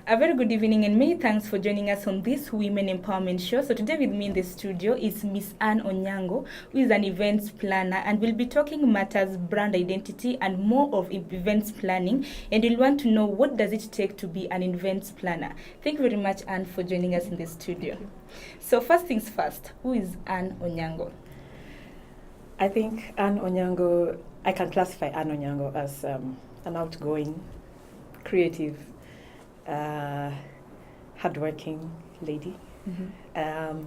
A very good evening and many thanks for joining us on this Women Empowerment Show. So today with me in the studio is Miss Anne Onyango, who is an events planner, and we'll be talking matters brand identity and more of events planning. And you'll want to know what does it take to be an events planner. Thank you very much, Anne, for joining us in the studio. So first things first, who is Anne Onyango? I think Anne Onyango, I can classify Anne Onyango as an outgoing, creative, hardworking lady. Mm-hmm.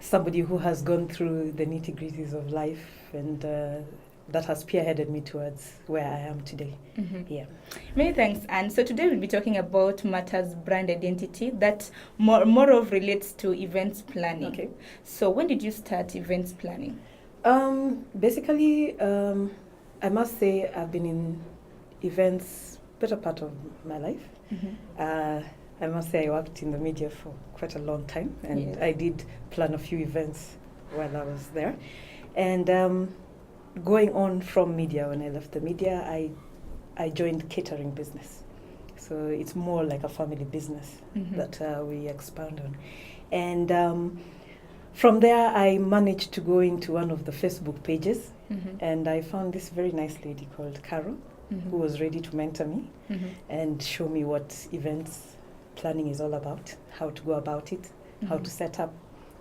Somebody who has gone through the nitty-gritties of life and that has spearheaded me towards where I am today. Mm-hmm. Yeah. Many thanks, Anne. So today we'll be talking about matters brand identity that more of relates to events planning. Okay. So when did you start events planning? Basically, I must say I've been in events better part of my life. Mm-hmm. I must say I worked in the media for quite a long time, and yes, I did plan a few events while I was there. And going on from media, when I left the media, I joined catering business. So it's more like a family business. Mm-hmm. that we expound on. And from there, I managed to go into one of the Facebook pages, mm-hmm, and I found this very nice lady called Carol, mm-hmm, who was ready to mentor me, mm-hmm, and show me what events planning is all about, how to go about it, mm-hmm, how to set up,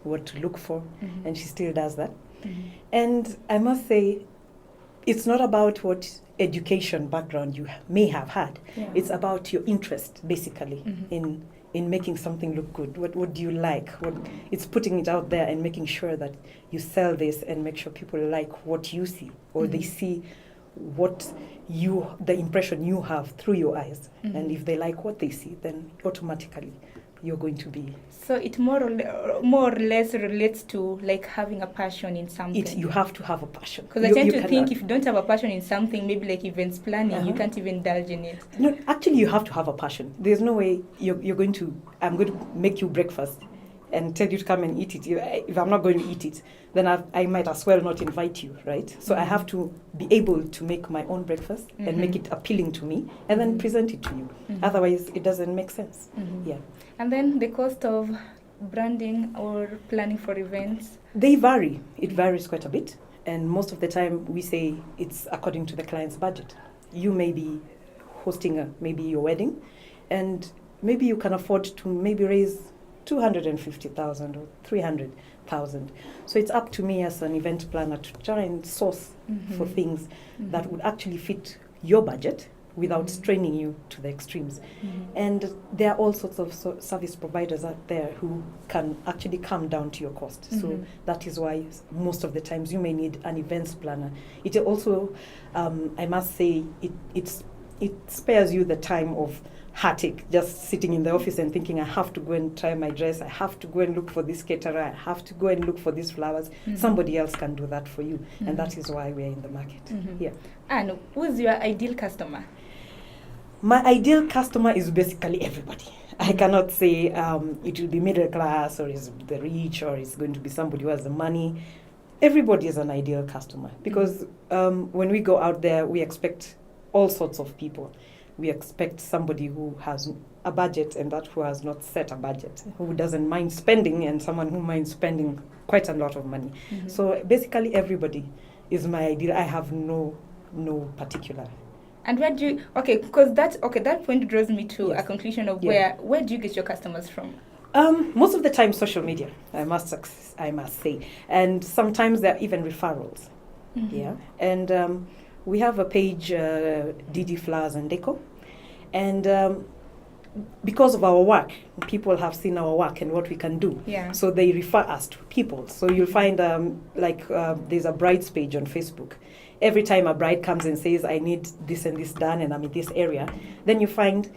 what to look for, mm-hmm, and she still does that. Mm-hmm. And I must say, it's not about what education background you may have had. Yeah. It's about your interest, basically, mm-hmm, in making something look good. What do you like? It's putting it out there and making sure that you sell this and make sure people like what you see, or mm-hmm, they see the impression you have through your eyes. Mm-hmm. And if they like what they see, then automatically you're going to be. So it more or less relates to like having a passion in something. You have to have a passion. Because I tend to think if you don't have a passion in something, maybe like events planning, uh-huh, you can't even indulge in it. No, actually you have to have a passion. There's no way I'm going to make you breakfast and tell you to come and eat it. If I'm not going to eat it, then I might as well not invite you, right? So mm-hmm, I have to be able to make my own breakfast, mm-hmm, and make it appealing to me and then present it to you. Mm-hmm. Otherwise, it doesn't make sense. Mm-hmm. Yeah. And then the cost of branding or planning for events? They vary. It varies quite a bit. And most of the time, we say it's according to the client's budget. You may be hosting maybe your wedding, and maybe you can afford to maybe raise 250,000 or 300,000. So it's up to me as an event planner to try and source, mm-hmm, for things, mm-hmm, that would actually fit your budget without, mm-hmm, straining you to the extremes. Mm-hmm. And there are all sorts of service providers out there who can actually come down to your cost. Mm-hmm. So that is why most of the times you may need an events planner. It also, I must say, it spares you the time of heartache, just sitting in the office and thinking, I have to go and try my dress, I have to go and look for this caterer, I have to go and look for these flowers. Mm-hmm. Somebody else can do that for you. Mm-hmm. And that is why we are in the market. Mm-hmm. Yeah. And who is your ideal customer? My ideal customer is basically everybody. I cannot say it will be middle class or is the rich or is going to be somebody who has the money. Everybody is an ideal customer because when we go out there, we expect all sorts of people. We expect somebody who has a budget and that who has not set a budget, who doesn't mind spending, and someone who minds spending quite a lot of money. Mm-hmm. So basically everybody is my ideal. I have no particular. And where do you, because that point draws me to, yes, a conclusion of, yeah, where do you get your customers from? Most of the time social media, I must say. And sometimes there are even referrals. Mm-hmm. Yeah. And we have a page, DD Flowers and Deco, and because of our work, people have seen our work and what we can do. Yeah. So they refer us to people. So you'll find there's a bride's page on Facebook. Every time a bride comes and says, I need this and this done and I'm in this area, then you find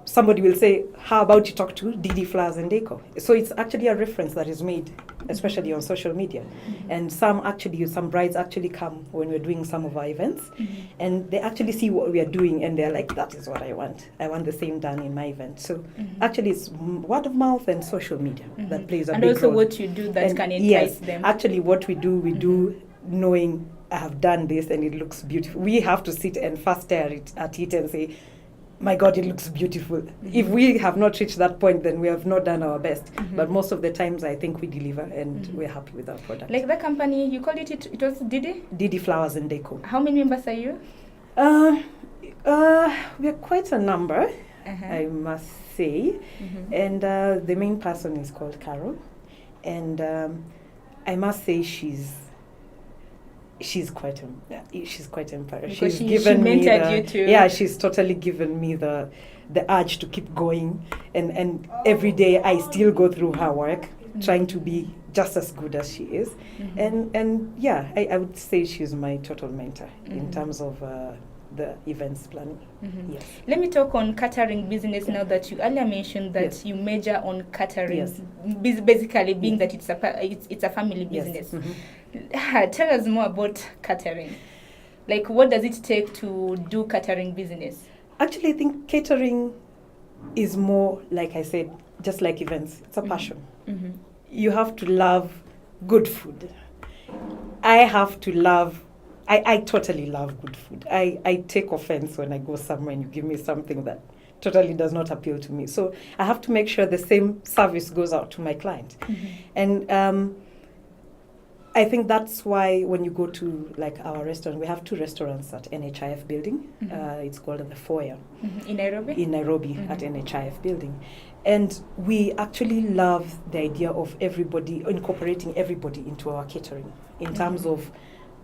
somebody will say, how about you talk to DD Flowers and Deco? So it's actually a reference that is made, especially on social media. Mm-hmm. And some brides actually come when we're doing some of our events, mm-hmm, and they actually see what we are doing and they're like, that is what I want. I want the same done in my event. So mm-hmm, actually it's word of mouth and social media, mm-hmm, that plays a big role. And also what you do that can entice them. Yes, actually what we do, do knowing I have done this and it looks beautiful. We have to sit and first stare at it and say, my God, it looks beautiful. If we have not reached that point, then we have not done our best. But most of the times, I think we deliver, and we're happy with our product. Like the company, you called it was Didi? Didi Flowers and Deco. How many members are you? We're quite a number, I must say. And the main person is called Carol. And I must say she's quite empowered. Because She's given me mentored you too. Yeah, she's totally given me the urge to keep going, and every day I still go through her work, trying to be just as good as she is. And yeah, I would say she's my total mentor in terms of the events planning. Yes. Let me talk on catering business now that you earlier mentioned that you major on catering. Yes. Basically being that it's a family business. Tell us more about catering. Like, what does it take to do catering business? Actually, I think catering is more, like I said, just like events. It's a passion. You have to love good food. I totally love good food. I take offense when I go somewhere and you give me something that totally does not appeal to me. So I have to make sure the same service goes out to my client. And I think that's why when you go to like our restaurant, we have 2 restaurants at NHIF building. It's called the Foyer. In Nairobi? In Nairobi at NHIF building. And we actually love the idea of incorporating everybody into our catering in terms of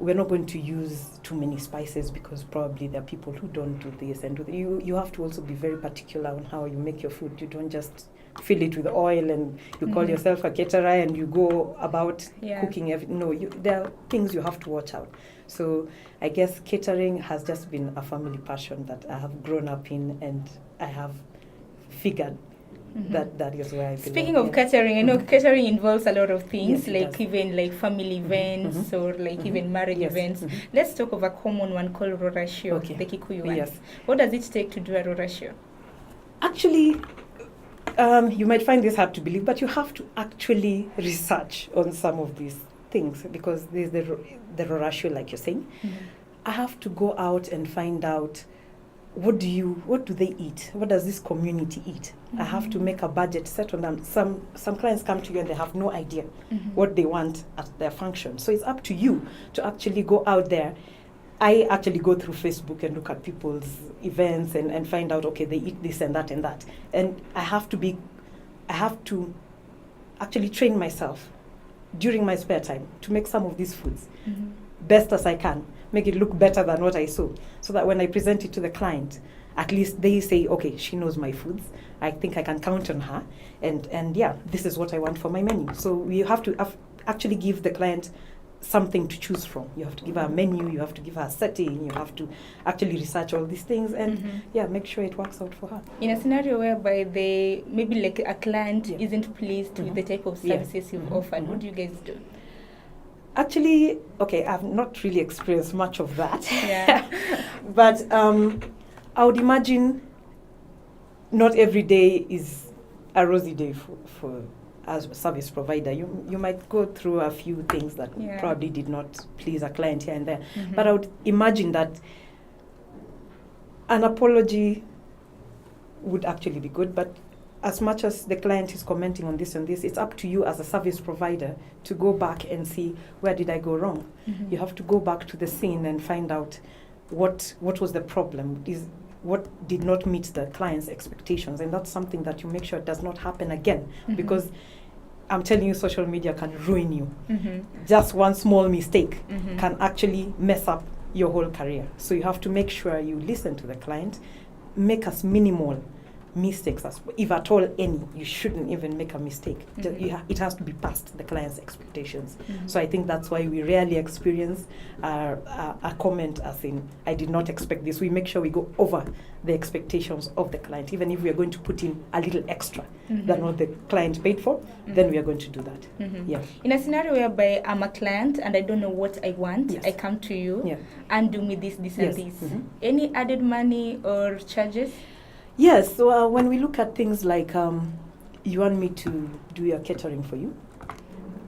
we're not going to use too many spices because probably there are people who don't do this and you have to also be very particular on how you make your food. You don't just fill it with oil and you call yourself a caterer and you go about cooking there are things you have to watch out. So I guess catering has just been a family passion that I have grown up in, and I have figured that is where I belong. Speaking of catering, I know catering involves a lot of things, Yes, even like family events or like even marriage events. Let's talk of a common one called Rorashio, the Kikuyu one. Yes. What does it take to do a Rorashio? Actually, you might find this hard to believe, but you have to actually research on some of these things because there's the Rorashio, like you're saying. I have to go out and find out what do they eat? What does this community eat? I have to make a budget set on them. Some clients come to you and they have no idea what they want at their function. So it's up to you to actually go out there. I actually go through Facebook and look at people's events and find out, okay, they eat this and that and that. And I have to actually train myself during my spare time to make some of these foods best as I can. Make it look better than what I saw, so that when I present it to the client, at least they say, okay, she knows my foods. I think I can count on her, and yeah, this is what I want for my menu. So you have to actually give the client something to choose from. You have to give her a menu, you have to give her a setting, you have to actually research all these things and make sure it works out for her. In a scenario whereby maybe like a client isn't pleased with the type of services you've offered, what do you guys do? Actually, okay, I've not really experienced much of that. Yeah. But I would imagine not every day is a rosy day for as a service provider. You might go through a few things that probably did not please a client here and there. But I would imagine that an apology would actually be good. But as much as the client is commenting on this and this, it's up to you as a service provider to go back and see, where did I go wrong? You have to go back to the scene and find out what was the problem, what did not meet the client's expectations. And that's something that you make sure it does not happen again, because I'm telling you, social media can ruin you. Just one small mistake can actually mess up your whole career. So you have to make sure you listen to the client, make as minimal mistakes as, if at all any. You shouldn't even make a mistake. It has to be past the client's expectations. So I think that's why we rarely experience a comment as in, I did not expect this. We make sure we go over the expectations of the client. Even if we are going to put in a little extra than what the client paid for, then we are going to do that. Yeah. In a scenario whereby I'm a client and I don't know what I want, I come to you and do me this, and this. Any added money or charges? Yes, so when we look at things like you want me to do your catering for you,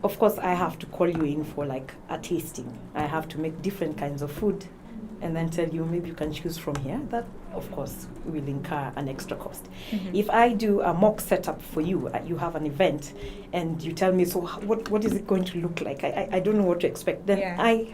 of course I have to call you in for like a tasting. I have to make different kinds of food and then tell you maybe you can choose from here, that of course will incur an extra cost. Mhm. If I do a mock setup for you, you have an event, and you tell me, so what is it going to look like? I don't know what to expect. Then Yeah.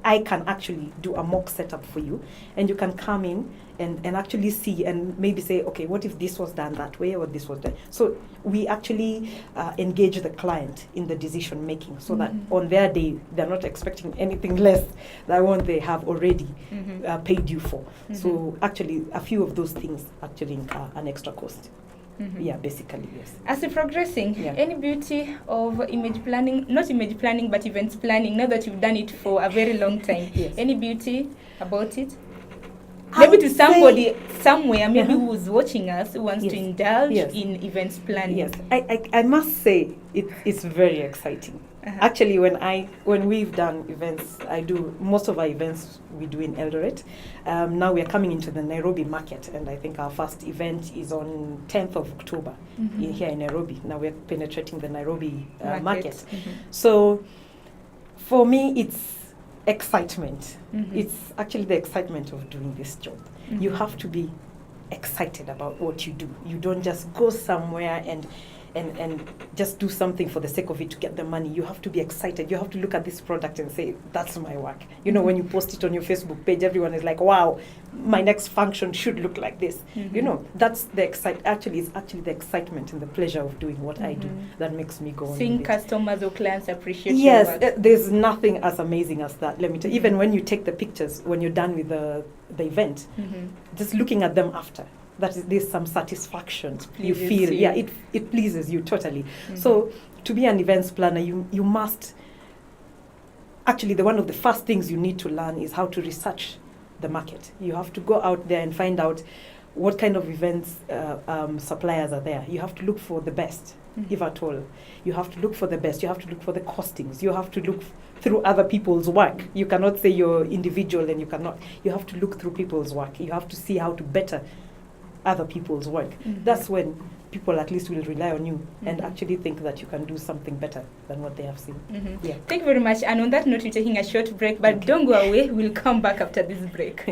I can actually do a mock setup for you, and you can come in and actually see and maybe say, okay, what if this was done that way or this was done? So we actually engage the client in the decision making, so that on their day they're not expecting anything less than what they have already paid you for. So actually a few of those things actually incur an extra cost. Yeah, basically, yes. As we're progressing, Yeah. any beauty of image planning, not image planning, but events planning, now that you've done it for a very long time, Yes. any beauty about it? I Maybe to would somebody say- somewhere, maybe Uh-huh. who's watching us, who wants Yes. to indulge Yes. in events planning. Yes, I must say it's very exciting. Actually, when we've done events, most of our events we do in Eldoret. Now we are coming into the Nairobi market, and I think our first event is on 10th of October here in Nairobi. Now we're penetrating the Nairobi market. So for me, it's excitement. It's actually the excitement of doing this job. You have to be excited about what you do. You don't just go somewhere and just do something for the sake of it to get the money. You have to be excited. You have to look at this product and say, that's my work. You know, when you post it on your Facebook page, everyone is like, wow, my next function should look like this. You know, that's the it's actually the excitement and the pleasure of doing what I do that makes me go on. Seeing with it. customers or clients appreciate Yes, your work. there's nothing as amazing as that. Let me tell you, even when you take the pictures, when you're done with the event, just looking at them after, there's some satisfaction you Pleases feel. you. Yeah, it pleases you totally. So to be an events planner, you must actually, one of the first things you need to learn is how to research the market. You have to go out there and find out what kind of events suppliers are there. You have to look for the best, if at all. You have to look for the best. You have to look for the costings. You have to look through other people's work. You cannot say you're individual and you cannot. You have to look through people's work. You have to see how to better other people's work. That's when people at least will rely on you and actually think that you can do something better than what they have seen. Yeah. Thank you very much. And on that note, we're taking a short break, but don't go away. We'll come back after this break.